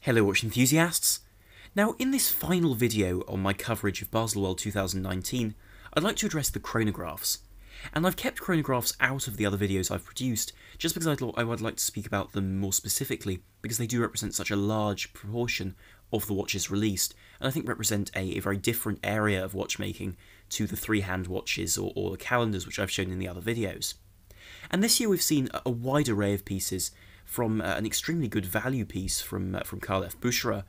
Hello watch enthusiasts! Now in this final video on my coverage of Baselworld 2019, I'd like to address the chronographs. And I've kept chronographs out of the other videos I've produced, just because I would like to speak about them more specifically, because they do represent such a large proportion of the watches released, and I think represent a very different area of watchmaking to the three-hand watches or the calendars which I've shown in the other videos. And this year we've seen a wide array of pieces, from an extremely good value piece from Carl F. Bucherer,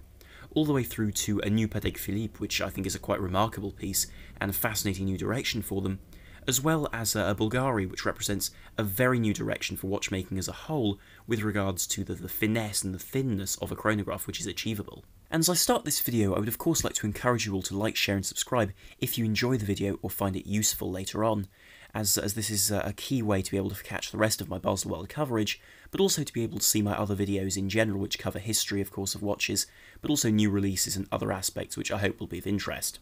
all the way through to a new Patek Philippe, which I think is a quite remarkable piece and a fascinating new direction for them, as well as a Bulgari, which represents a very new direction for watchmaking as a whole with regards to the finesse and the thinness of a chronograph which is achievable. And as I start this video, I would of course like to encourage you all to like, share and subscribe if you enjoy the video or find it useful later on, as this is a key way to be able to catch the rest of my Baselworld coverage, but also to be able to see my other videos in general which cover history of course of watches, but also new releases and other aspects which I hope will be of interest.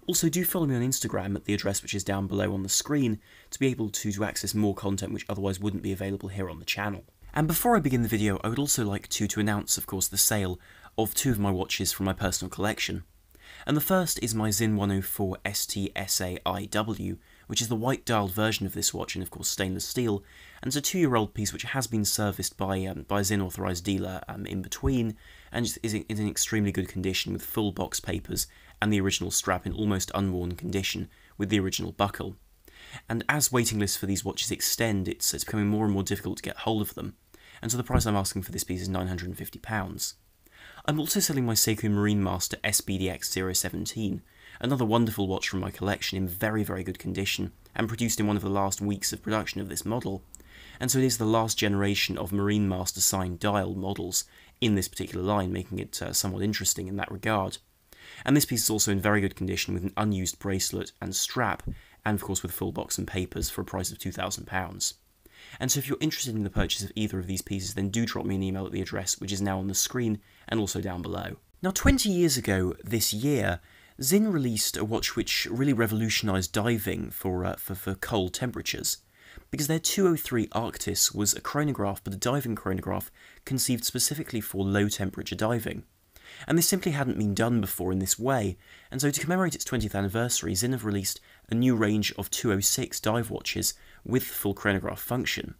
Also do follow me on Instagram at the address which is down below on the screen to be able to access more content which otherwise wouldn't be available here on the channel. And before I begin the video, I would also like to announce of course the sale of two of my watches from my personal collection. And the first is my Sinn 104 STSAIW, which is the white dialed version of this watch and of course stainless steel, and it's a 2-year-old piece which has been serviced by a Sinn authorised dealer in between, and is in extremely good condition with full box papers and the original strap in almost unworn condition with the original buckle. And as waiting lists for these watches extend, it's becoming more and more difficult to get hold of them, and so the price I'm asking for this piece is £950. I'm also selling my Seiko Marine Master SBDX 017, another wonderful watch from my collection in very good condition, and produced in one of the last weeks of production of this model, and so it is the last generation of Marine Master signed dial models in this particular line, making it somewhat interesting in that regard. And this piece is also in very good condition with an unused bracelet and strap, and of course with full box and papers for a price of £2,000. And so if you're interested in the purchase of either of these pieces, then do drop me an email at the address which is now on the screen and also down below. Now 20 years ago this year, Sinn released a watch which really revolutionised diving for cold temperatures, because their 203 Arktis was a chronograph, but a diving chronograph conceived specifically for low temperature diving. And this simply hadn't been done before in this way, and so to commemorate its 20th anniversary, Sinn have released a new range of 206 dive watches with full chronograph function.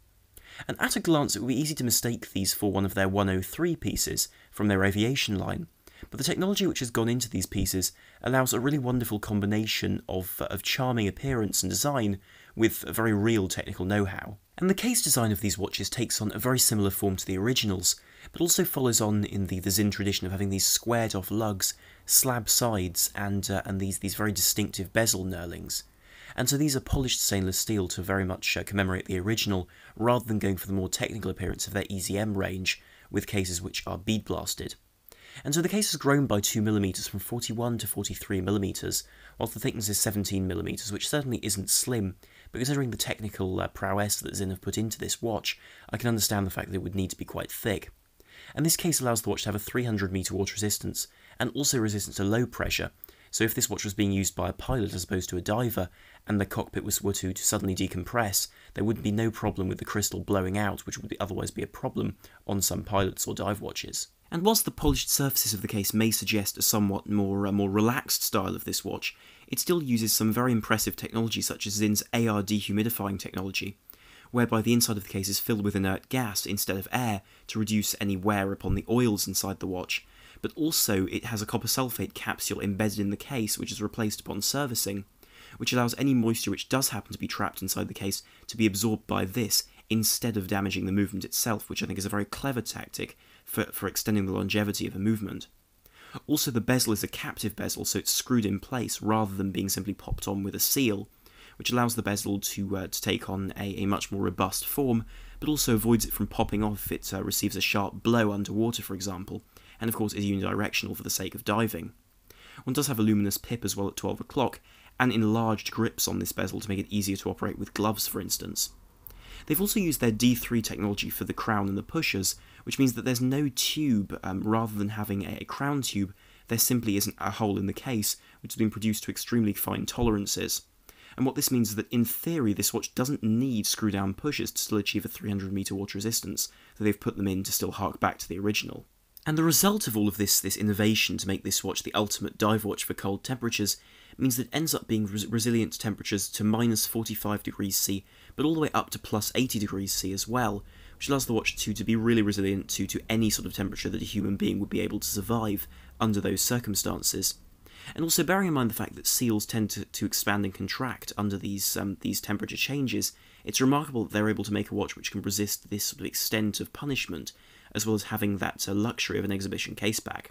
And at a glance it would be easy to mistake these for one of their 103 pieces from their aviation line, but the technology which has gone into these pieces allows a really wonderful combination of charming appearance and design with a very real technical know-how. And the case design of these watches takes on a very similar form to the originals, but also follows on in the Sinn tradition of having these squared off lugs, slab sides, and these very distinctive bezel knurlings. And so these are polished stainless steel to very much commemorate the original, rather than going for the more technical appearance of their EZM range, with cases which are bead blasted. And so the case has grown by 2mm from 41 to 43mm, whilst the thickness is 17mm, which certainly isn't slim, but considering the technical prowess that Sinn have put into this watch, I can understand the fact that it would need to be quite thick. And this case allows the watch to have a 300-metre water resistance, and also resistance to low pressure, so if this watch was being used by a pilot as opposed to a diver, and the cockpit were to suddenly decompress, there would be no problem with the crystal blowing out, which would otherwise be a problem on some pilots or dive watches. And whilst the polished surfaces of the case may suggest a somewhat more relaxed style of this watch, it still uses some very impressive technology such as Sinn's AR dehumidifying technology, whereby the inside of the case is filled with inert gas instead of air to reduce any wear upon the oils inside the watch, but also it has a copper sulfate capsule embedded in the case which is replaced upon servicing, which allows any moisture which does happen to be trapped inside the case to be absorbed by this instead of damaging the movement itself, which I think is a very clever tactic for extending the longevity of a movement. Also the bezel is a captive bezel, so it's screwed in place rather than being simply popped on with a seal, which allows the bezel to take on a much more robust form, but also avoids it from popping off if it receives a sharp blow underwater, for example, and of course is unidirectional for the sake of diving. One does have a luminous pip as well at 12 o'clock, and enlarged grips on this bezel to make it easier to operate with gloves, for instance. They've also used their D3 technology for the crown and the pushers, which means that there's no tube. Rather than having a crown tube, there simply isn't a hole in the case, which has been produced to extremely fine tolerances. And what this means is that in theory this watch doesn't need screw-down pushers to still achieve a 300-metre water resistance, though they've put them in to still hark back to the original. And the result of all of this innovation to make this watch the ultimate dive watch for cold temperatures means that it ends up being resilient to temperatures to minus 45 degrees C, but all the way up to plus 80 degrees C as well, which allows the watch to be really resilient to any sort of temperature that a human being would be able to survive under those circumstances. And also bearing in mind the fact that seals tend to expand and contract under these temperature changes, it's remarkable that they're able to make a watch which can resist this sort of extent of punishment, as well as having that luxury of an exhibition caseback.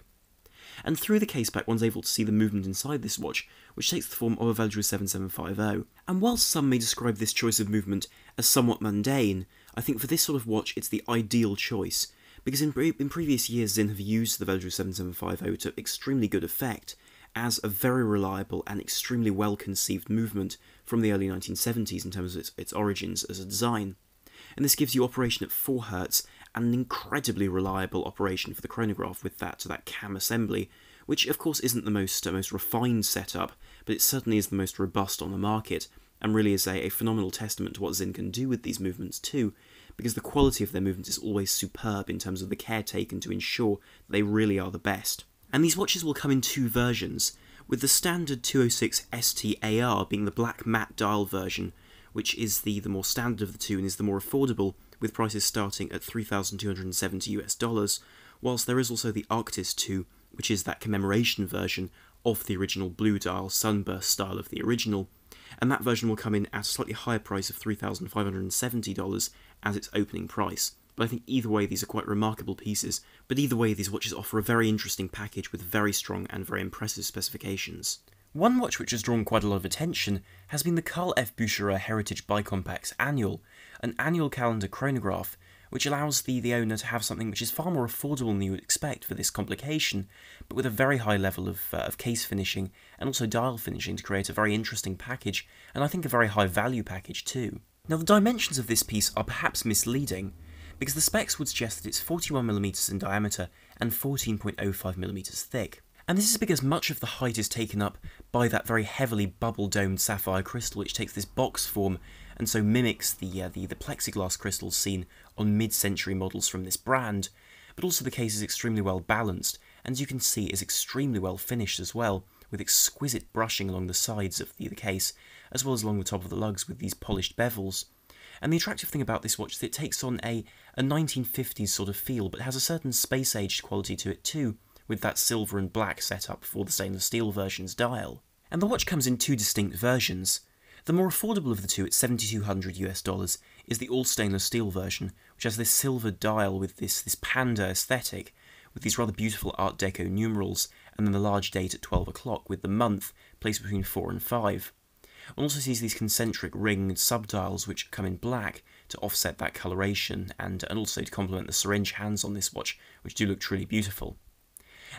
And through the caseback one's able to see the movement inside this watch, which takes the form of a Bulgari 7750. And whilst some may describe this choice of movement as somewhat mundane, I think for this sort of watch it's the ideal choice, because in previous years Sinn have used the Bulgari 7750 to extremely good effect as a very reliable and extremely well-conceived movement from the early 1970s in terms of its origins as a design. And this gives you operation at 4 Hz and an incredibly reliable operation for the chronograph with that cam assembly, which of course isn't the most refined setup, but it certainly is the most robust on the market, and really is a phenomenal testament to what Sinn can do with these movements too, because the quality of their movements is always superb in terms of the care taken to ensure that they really are the best. And these watches will come in 2 versions, with the standard 206 ST-AR being the black matte dial version, which is the more standard of the two and is the more affordable, with prices starting at $3,270 US, whilst there is also the Arktis II, which is that commemoration version of the original blue dial sunburst style of the original, and that version will come in at a slightly higher price of $3,570 as its opening price. But I think either way these are quite remarkable pieces, but either way these watches offer a very interesting package with very strong and very impressive specifications. One watch which has drawn quite a lot of attention has been the Carl F. Bucherer Heritage BiCompax Annual, an annual calendar chronograph, which allows the owner to have something which is far more affordable than you would expect for this complication, but with a very high level of case finishing and also dial finishing to create a very interesting package, and I think a very high value package too. Now the dimensions of this piece are perhaps misleading, because the specs would suggest that it's 41mm in diameter and 14.05mm thick. And this is because much of the height is taken up by that very heavily bubble-domed sapphire crystal, which takes this box form and so mimics the plexiglass crystals seen on mid-century models from this brand, but also the case is extremely well balanced, and as you can see is extremely well finished as well, with exquisite brushing along the sides of the case, as well as along the top of the lugs with these polished bevels. And the attractive thing about this watch is that it takes on a 1950s sort of feel, but has a certain space-aged quality to it too, with that silver and black setup for the stainless steel version's dial. And the watch comes in 2 distinct versions. The more affordable of the two at $7,200 US is the all stainless steel version, which has this silver dial with this panda aesthetic, with these rather beautiful Art Deco numerals, and then the large date at 12 o'clock with the month placed between 4 and 5. One also sees these concentric ringed subdials which come in black to offset that coloration and also to complement the syringe hands on this watch, which do look truly beautiful.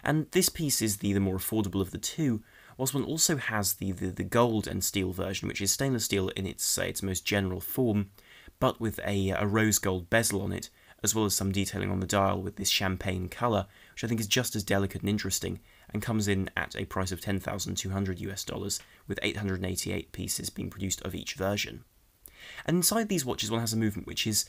And this piece is the more affordable of the two, whilst one also has the gold and steel version, which is stainless steel in its most general form, but with a rose gold bezel on it, as well as some detailing on the dial with this champagne colour, which I think is just as delicate and interesting, and comes in at a price of $10,200 US, with 888 pieces being produced of each version. And inside these watches one has a movement which is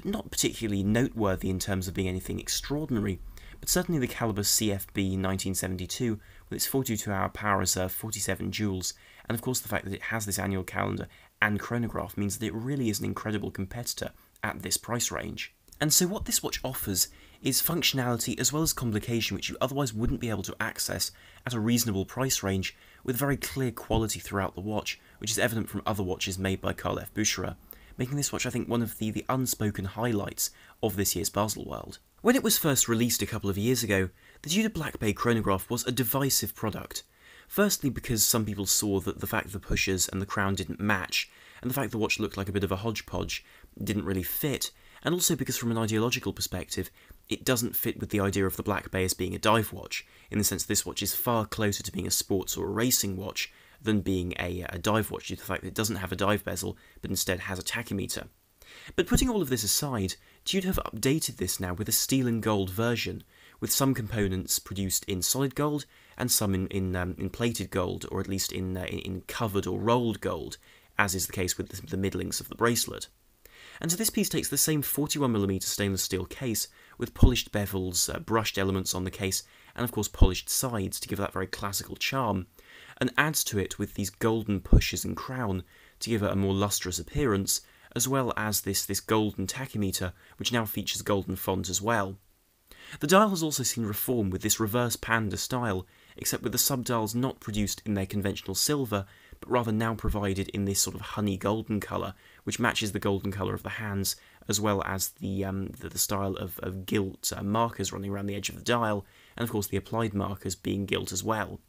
not particularly noteworthy in terms of being anything extraordinary, but certainly the caliber CFB 1972 with its 42-hour power reserve, 47 joules, and of course the fact that it has this annual calendar and chronograph means that it really is an incredible competitor at this price range. And so what this watch offers is functionality as well as complication which you otherwise wouldn't be able to access at a reasonable price range, with very clear quality throughout the watch, which is evident from other watches made by Carl F. Bucherer, making this watch I think one of the unspoken highlights of this year's Baselworld. When it was first released a couple of years ago, the Tudor Black Bay chronograph was a divisive product. Firstly because some people saw that the fact the pushers and the crown didn't match, and the fact the watch looked like a bit of a hodgepodge didn't really fit, and also because from an ideological perspective, it doesn't fit with the idea of the Black Bay as being a dive watch, in the sense this watch is far closer to being a sports or a racing watch than being a dive watch due to the fact that it doesn't have a dive bezel, but instead has a tachymeter. But putting all of this aside, Tudor have updated this now with a steel and gold version, with some components produced in solid gold and some in plated gold, or at least in covered or rolled gold, as is the case with the middlings of the bracelet. And so this piece takes the same 41mm stainless steel case with polished bevels, brushed elements on the case, and of course polished sides to give that very classical charm, and adds to it with these golden pushes and crown to give it a more lustrous appearance, as well as this golden tachymeter, which now features golden font as well. The dial has also seen reform with this reverse panda style, except with the subdials not produced in their conventional silver, but rather now provided in this sort of honey golden colour, which matches the golden colour of the hands, as well as the style of gilt markers running around the edge of the dial, and of course the applied markers being gilt as well.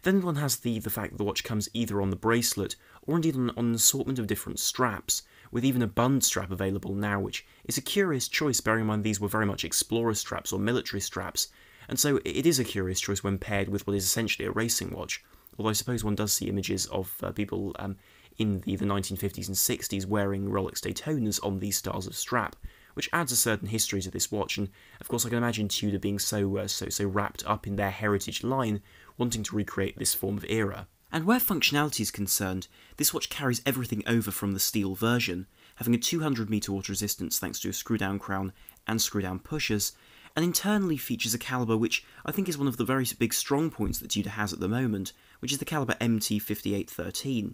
Then one has the fact that the watch comes either on the bracelet, or indeed on an assortment of different straps, with even a bund strap available now, which is a curious choice, bearing in mind these were very much explorer straps or military straps, and so it is a curious choice when paired with what is essentially a racing watch, although I suppose one does see images of people in the 1950s and 60s wearing Rolex Daytonas on these styles of strap, which adds a certain history to this watch, and of course I can imagine Tudor being so wrapped up in their heritage line, wanting to recreate this form of era. And where functionality is concerned, this watch carries everything over from the steel version, having a 200-metre water resistance thanks to a screw-down crown and screw-down pushers, and internally features a calibre which I think is one of the very big strong points that Tudor has at the moment, which is the calibre MT5813.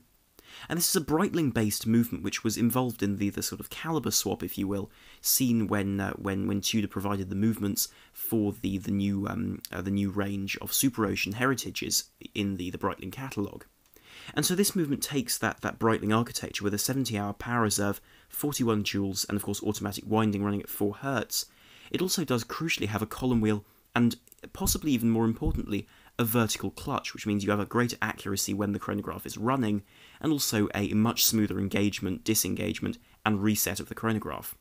And this is a Breitling-based movement which was involved in the sort of calibre swap, if you will, seen when Tudor provided the movements for the new range of Super Ocean heritages in the Breitling catalogue. And so this movement takes that Breitling architecture with a 70-hour power reserve, 41 joules, and of course automatic winding running at 4 Hz. It also does crucially have a column wheel, and possibly even more importantly, a vertical clutch, which means you have a greater accuracy when the chronograph is running, and also a much smoother engagement, disengagement, and reset of the chronograph.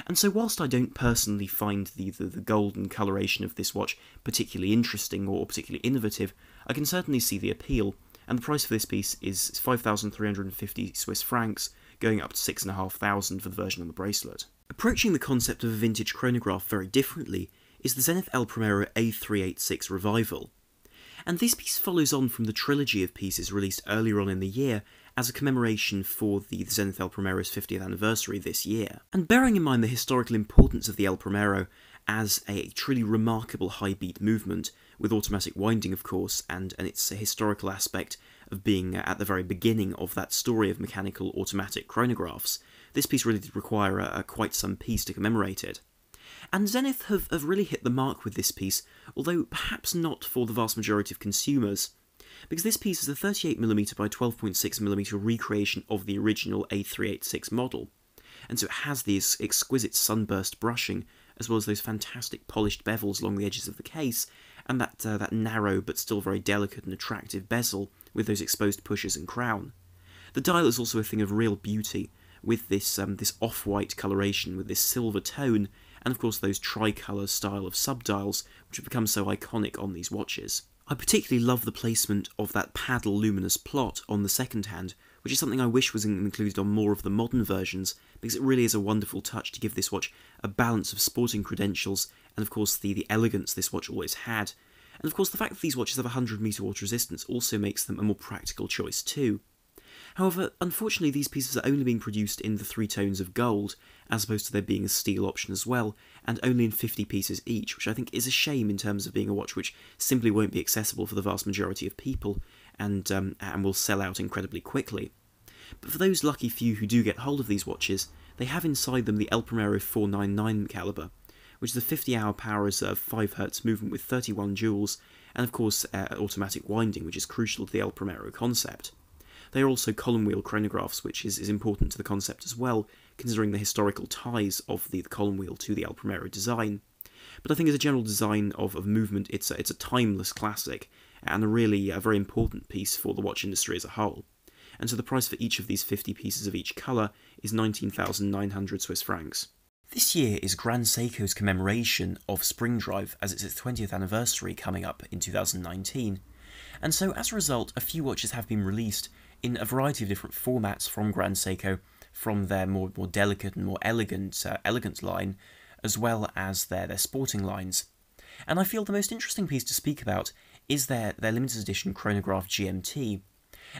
And so whilst I don't personally find the golden coloration of this watch particularly interesting or particularly innovative, I can certainly see the appeal, and the price for this piece is 5,350 Swiss francs, going up to 6,500 for the version on the bracelet. Approaching the concept of a vintage chronograph very differently is the Zenith El Primero A386 Revival. And this piece follows on from the trilogy of pieces released earlier on in the year as a commemoration for the Zenith El Primero's 50th anniversary this year. And bearing in mind the historical importance of the El Primero as a truly remarkable high-beat movement, with automatic winding of course, and its historical aspect of being at the very beginning of that story of mechanical automatic chronographs, this piece really did require quite some piece to commemorate it. And Zenith have really hit the mark with this piece, although perhaps not for the vast majority of consumers, because this piece is a 38mm by 12.6mm recreation of the original A386 model, and so it has these exquisite sunburst brushing, as well as those fantastic polished bevels along the edges of the case, and that narrow but still very delicate and attractive bezel with those exposed pushers and crown. The dial is also a thing of real beauty, with this off-white coloration, with this silver tone, and of course those tricolour style of subdials, which have become so iconic on these watches. I particularly love the placement of that paddle luminous plot on the second hand, which is something I wish was included on more of the modern versions, because it really is a wonderful touch to give this watch a balance of sporting credentials, and of course the elegance this watch always had. And of course the fact that these watches have a 100-metre water resistance also makes them a more practical choice too. However, unfortunately these pieces are only being produced in the 3 tones of gold, as opposed to there being a steel option as well, and only in 50 pieces each, which I think is a shame in terms of being a watch which simply won't be accessible for the vast majority of people, and will sell out incredibly quickly. But for those lucky few who do get hold of these watches, they have inside them the El Primero 499 calibre, which is a 50-hour power reserve 5 Hz movement with 31 joules, and of course automatic winding, which is crucial to the El Primero concept. They are also column wheel chronographs, which is important to the concept as well, considering the historical ties of the column wheel to the El Primero design. But I think as a general design of movement, it's a timeless classic, and a very important piece for the watch industry as a whole. And so the price for each of these 50 pieces of each colour is 19,900 Swiss francs. This year is Grand Seiko's commemoration of Spring Drive, as it's its 20th anniversary coming up in 2019. And so as a result, a few watches have been released in a variety of different formats from Grand Seiko, from their more delicate and more elegant line, as well as their sporting lines. And I feel the most interesting piece to speak about is their limited edition Chronograph GMT,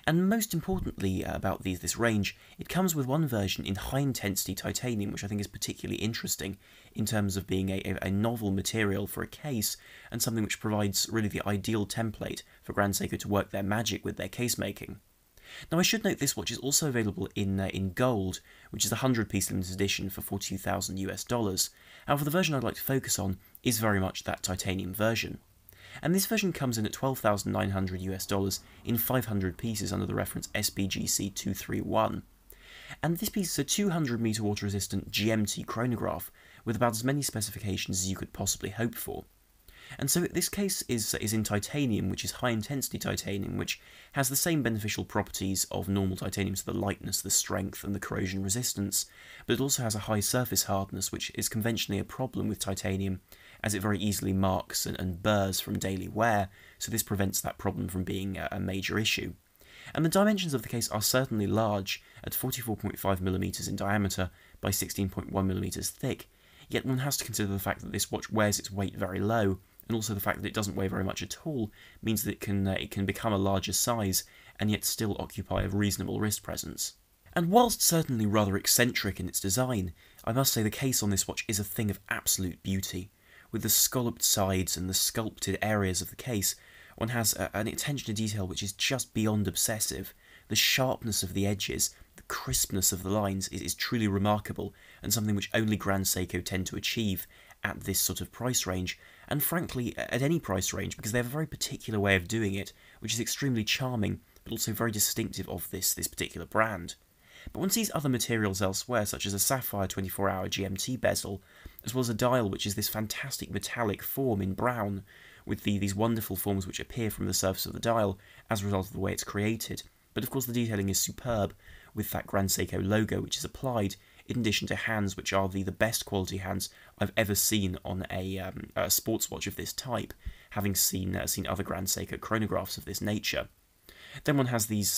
And most importantly about this range, it comes with one version in high-intensity titanium, which I think is particularly interesting in terms of being a novel material for a case, and something which provides really the ideal template for Grand Seiko to work their magic with their case making. Now I should note this watch is also available in gold, which is a 100-piece limited edition for $42,000 US. However, the version I'd like to focus on is very much that titanium version. And this version comes in at $12,900 US in 500 pieces under the reference SBGC 231. And this piece is a 200-meter water-resistant GMT chronograph with about as many specifications as you could possibly hope for. And so this case is in titanium, which is high-intensity titanium, which has the same beneficial properties of normal titanium, so the lightness, the strength, and the corrosion resistance, but it also has a high surface hardness, which is conventionally a problem with titanium, as it very easily marks and burrs from daily wear, so this prevents that problem from being a major issue. And the dimensions of the case are certainly large, at 44.5mm in diameter by 16.1mm thick, yet one has to consider the fact that this watch wears its weight very low, and also the fact that it doesn't weigh very much at all means that it can become a larger size and yet still occupy a reasonable wrist presence. And whilst certainly rather eccentric in its design, I must say the case on this watch is a thing of absolute beauty. With the scalloped sides and the sculpted areas of the case, one has an attention to detail which is just beyond obsessive. The sharpness of the edges, the crispness of the lines is truly remarkable, and something which only Grand Seiko tend to achieve at this sort of price range, and frankly at any price range, because they have a very particular way of doing it, which is extremely charming, but also very distinctive of this particular brand. But one sees other materials elsewhere, such as a sapphire 24-hour GMT bezel, as well as a dial which is this fantastic metallic form in brown, with these wonderful forms which appear from the surface of the dial as a result of the way it's created. But of course the detailing is superb, with that Grand Seiko logo which is applied, in addition to hands which are the best quality hands I've ever seen on a sports watch of this type, having seen other Grand Seiko chronographs of this nature. Then one has these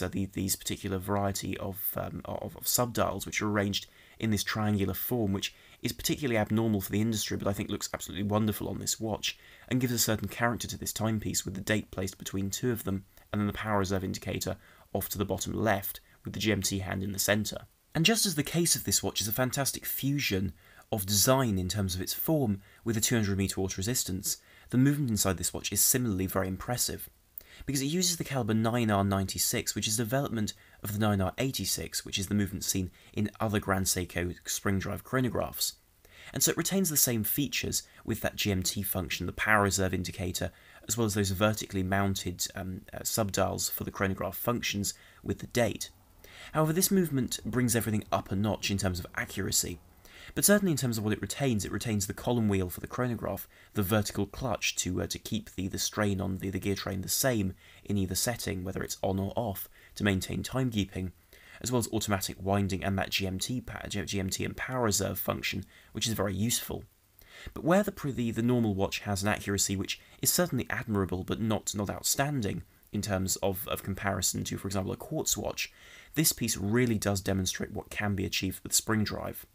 particular variety of subdials which are arranged in this triangular form, which is particularly abnormal for the industry, but I think looks absolutely wonderful on this watch, and gives a certain character to this timepiece, with the date placed between two of them, and then the power reserve indicator off to the bottom left, with the GMT hand in the centre. And just as the case of this watch is a fantastic fusion of design in terms of its form with a 200-meter water resistance, the movement inside this watch is similarly very impressive, because it uses the caliber 9R96, which is a development of the 9R86, which is the movement seen in other Grand Seiko spring drive chronographs. And so it retains the same features with that GMT function, the power reserve indicator, as well as those vertically mounted subdials for the chronograph functions with the date. However, this movement brings everything up a notch in terms of accuracy, but certainly in terms of what it retains the column wheel for the chronograph, the vertical clutch to keep the strain on the gear train the same in either setting, whether it's on or off, to maintain timekeeping, as well as automatic winding and that GMT and power reserve function, which is very useful. But where the normal watch has an accuracy which is certainly admirable but not outstanding in terms of comparison to, for example, a quartz watch, this piece really does demonstrate what can be achieved with spring drive,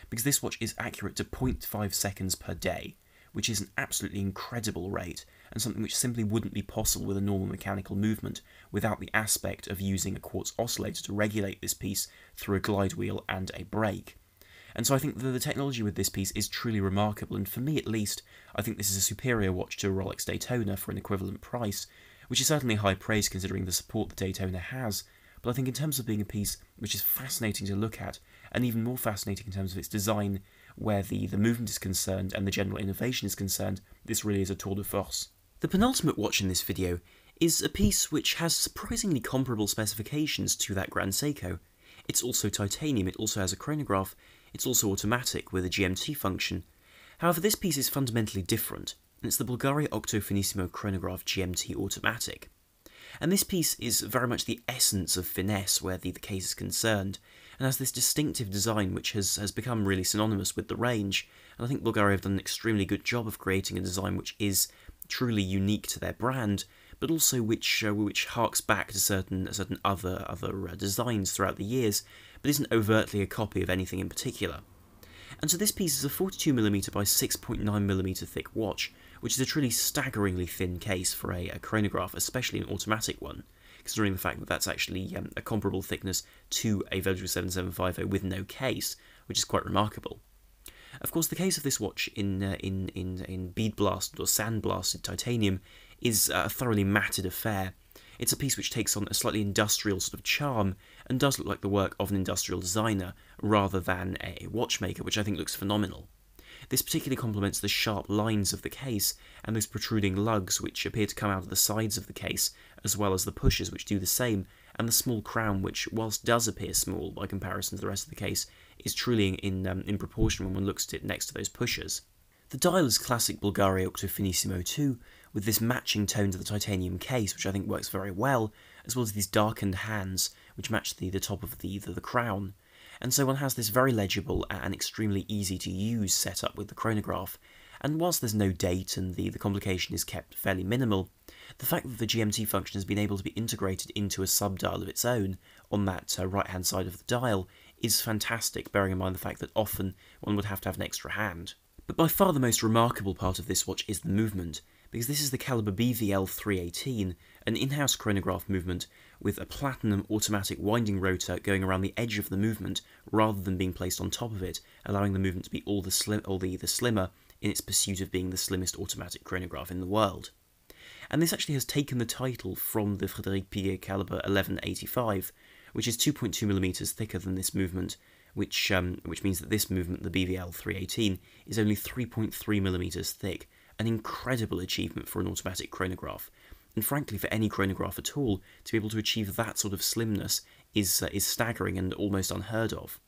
because this watch is accurate to 0.5 seconds per day, which is an absolutely incredible rate, and something which simply wouldn't be possible with a normal mechanical movement without the aspect of using a quartz oscillator to regulate this piece through a glide wheel and a brake. And so I think the technology with this piece is truly remarkable, and for me at least, I think this is a superior watch to a Rolex Daytona for an equivalent price, which is certainly high praise considering the support the Daytona has, but I think in terms of being a piece which is fascinating to look at, and even more fascinating in terms of its design, where the movement is concerned and the general innovation is concerned, this really is a tour de force. The penultimate watch in this video is a piece which has surprisingly comparable specifications to that Grand Seiko. It's also titanium, it also has a chronograph, it's also automatic with a GMT function. However, this piece is fundamentally different, and it's the Bulgari Octo Finissimo Chronograph GMT Automatic. And this piece is very much the essence of finesse where the case is concerned, and has this distinctive design which has become really synonymous with the range, and I think Bulgari have done an extremely good job of creating a design which is truly unique to their brand, but also which harks back to certain other designs throughout the years, but isn't overtly a copy of anything in particular. And so this piece is a 42mm by 6.9mm thick watch, which is a truly staggeringly thin case for a chronograph, especially an automatic one, considering the fact that that's actually a comparable thickness to a Vogel 7750 with no case, which is quite remarkable. Of course, the case of this watch in bead blasted or sand blasted titanium is a thoroughly matted affair. It's a piece which takes on a slightly industrial sort of charm and does look like the work of an industrial designer rather than a watchmaker, which I think looks phenomenal. This particularly complements the sharp lines of the case and those protruding lugs which appear to come out of the sides of the case, as well as the pushers which do the same, and the small crown which, whilst does appear small by comparison to the rest of the case, is truly in proportion when one looks at it next to those pushers. The dial is classic Bulgari Octo Finissimo 2, with this matching tone to the titanium case, which I think works very well, as well as these darkened hands, which match the top of the crown. And so one has this very legible and extremely easy to use setup with the chronograph, and whilst there's no date and the complication is kept fairly minimal, the fact that the GMT function has been able to be integrated into a sub-dial of its own on that right-hand side of the dial is fantastic, bearing in mind the fact that often one would have to have an extra hand. But by far the most remarkable part of this watch is the movement, because this is the caliber BVL 318, an in-house chronograph movement with a platinum automatic winding rotor going around the edge of the movement rather than being placed on top of it, allowing the movement to be all the slimmer in its pursuit of being the slimmest automatic chronograph in the world. And this actually has taken the title from the Frédéric Piguet caliber 1185, which is 2.2mm thicker than this movement, which means that this movement, the BVL 318, is only 3.3mm thick, an incredible achievement for an automatic chronograph. And frankly, for any chronograph at all, to be able to achieve that sort of slimness is staggering and almost unheard of.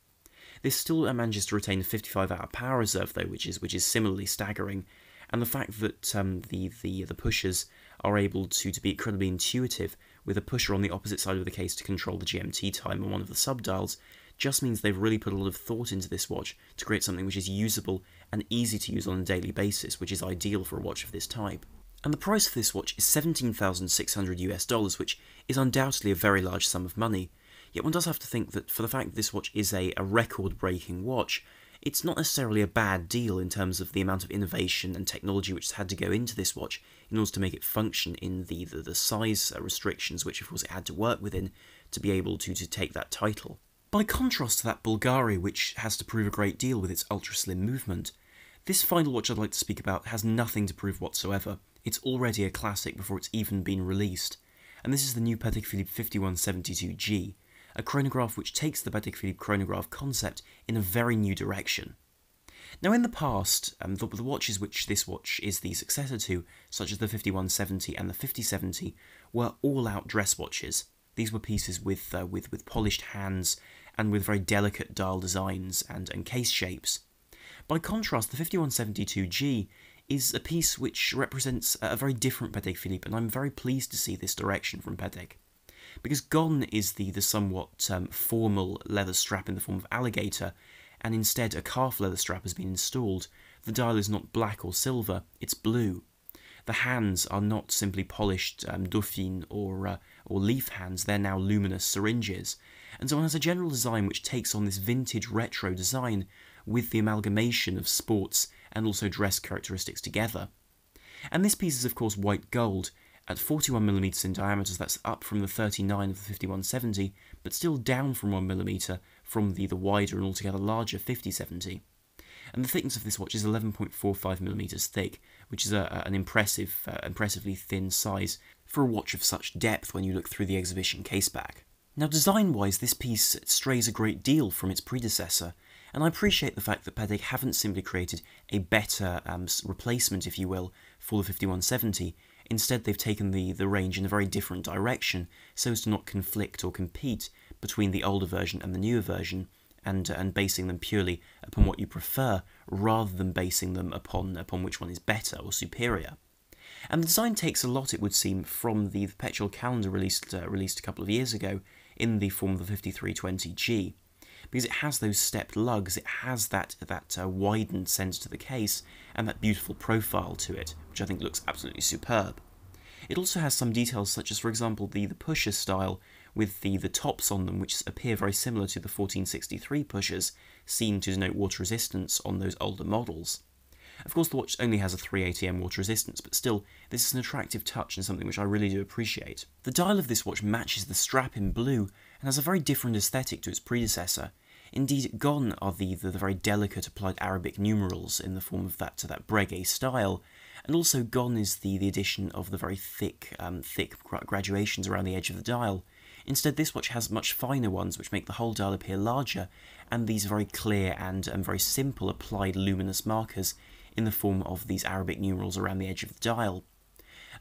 This still manages to retain a 55-hour power reserve, though, which is similarly staggering, and the fact that the pushers are able to be incredibly intuitive, with a pusher on the opposite side of the case to control the GMT time on one of the sub-dials, just means they've really put a lot of thought into this watch to create something which is usable and easy to use on a daily basis, which is ideal for a watch of this type. And the price of this watch is $17,600 US, which is undoubtedly a very large sum of money. Yet one does have to think that for the fact that this watch is a record-breaking watch, it's not necessarily a bad deal in terms of the amount of innovation and technology which has had to go into this watch in order to make it function in the size restrictions which of course it had to work within to be able to take that title. By contrast to that Bulgari, which has to prove a great deal with its ultra-slim movement, this final watch I'd like to speak about has nothing to prove whatsoever. It's already a classic before it's even been released, and this is the new Patek Philippe 5172G, a chronograph which takes the Patek Philippe chronograph concept in a very new direction. Now in the past, the watches which this watch is the successor to, such as the 5170 and the 5070, were all-out dress watches. These were pieces with polished hands and with very delicate dial designs and case shapes. By contrast, the 5172G is a piece which represents a very different Patek Philippe, and I'm very pleased to see this direction from Patek. Because gone is the somewhat formal leather strap in the form of alligator, and instead a calf leather strap has been installed. The dial is not black or silver, it's blue. The hands are not simply polished dauphine or leaf hands, they're now luminous syringes. And so one has a general design which takes on this vintage retro design with the amalgamation of sports and also dress characteristics together. And this piece is of course white gold, at 41mm in diameter, that's up from the 39 of the 5170, but still down from 1mm from the wider and altogether larger 5070. And the thickness of this watch is 11.45mm thick, which is an impressively thin size for a watch of such depth when you look through the exhibition caseback. Now design-wise, this piece strays a great deal from its predecessor, and I appreciate the fact that Patek haven't simply created a better replacement, if you will, for the 5170. Instead, they've taken the range in a very different direction, so as to not conflict or compete between the older version and the newer version, and basing them purely upon what you prefer, rather than basing them upon which one is better or superior. And the design takes a lot, it would seem, from the perpetual calendar released a couple of years ago in the form of the 5320G. Because it has those stepped lugs, it has that widened sense to the case, and that beautiful profile to it, which I think looks absolutely superb. It also has some details such as, for example, the pusher style, with the tops on them, which appear very similar to the 1463 pushers, seen to denote water resistance on those older models. Of course the watch only has a 380 m water resistance, but still, this is an attractive touch and something which I really do appreciate. The dial of this watch matches the strap in blue, and has a very different aesthetic to its predecessor. Indeed, gone are the very delicate applied Arabic numerals in the form of that breguet style, and also gone is the addition of the very thick graduations around the edge of the dial. Instead, this watch has much finer ones which make the whole dial appear larger, and these very clear and very simple applied luminous markers in the form of these Arabic numerals around the edge of the dial.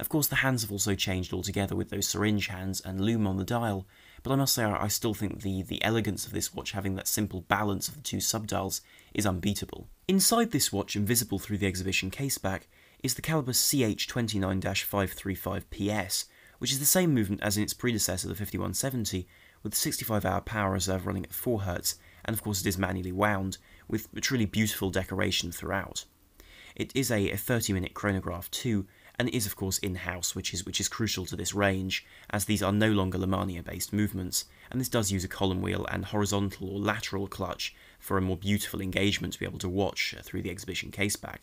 Of course, the hands have also changed altogether with those syringe hands and lume on the dial, but I must say I still think the elegance of this watch having that simple balance of the two subdials is unbeatable. Inside this watch, invisible through the exhibition caseback, is the caliber CH29-535 PS, which is the same movement as in its predecessor, the 5170, with the 65-hour power reserve running at 4 Hz, and of course it is manually wound, with a truly beautiful decoration throughout. It is a 30-minute chronograph too, and it is of course in-house, which is crucial to this range, as these are no longer Lemania-based movements, and this does use a column wheel and horizontal or lateral clutch for a more beautiful engagement to be able to watch through the exhibition caseback.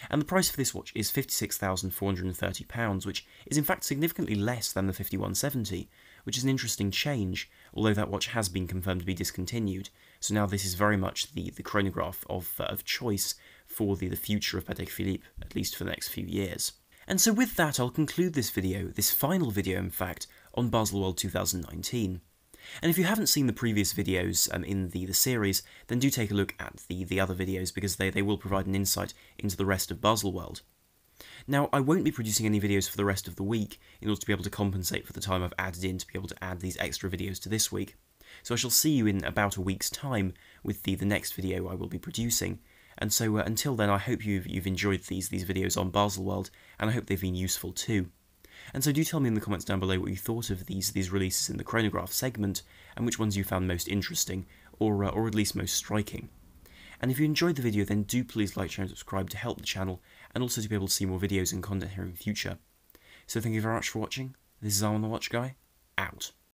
And the price for this watch is £56,430, which is in fact significantly less than the 5170, which is an interesting change, although that watch has been confirmed to be discontinued, so now this is very much the chronograph of choice for the future of Patek Philippe, at least for the next few years. And so with that, I'll conclude this video, this final video in fact, on Baselworld 2019. And if you haven't seen the previous videos in the series, then do take a look at the other videos, because they will provide an insight into the rest of Baselworld. Now, I won't be producing any videos for the rest of the week in order to be able to compensate for the time I've added in to be able to add these extra videos to this week. So I shall see you in about a week's time with the next video I will be producing. And so until then, I hope you've enjoyed these videos on Baselworld, and I hope they've been useful too. And so do tell me in the comments down below what you thought of these releases in the chronograph segment, and which ones you found most interesting, or at least most striking. And if you enjoyed the video, then do please like, share and subscribe to help the channel, and also to be able to see more videos and content here in the future. So thank you very much for watching. This is Arm on the Watch Guy, out.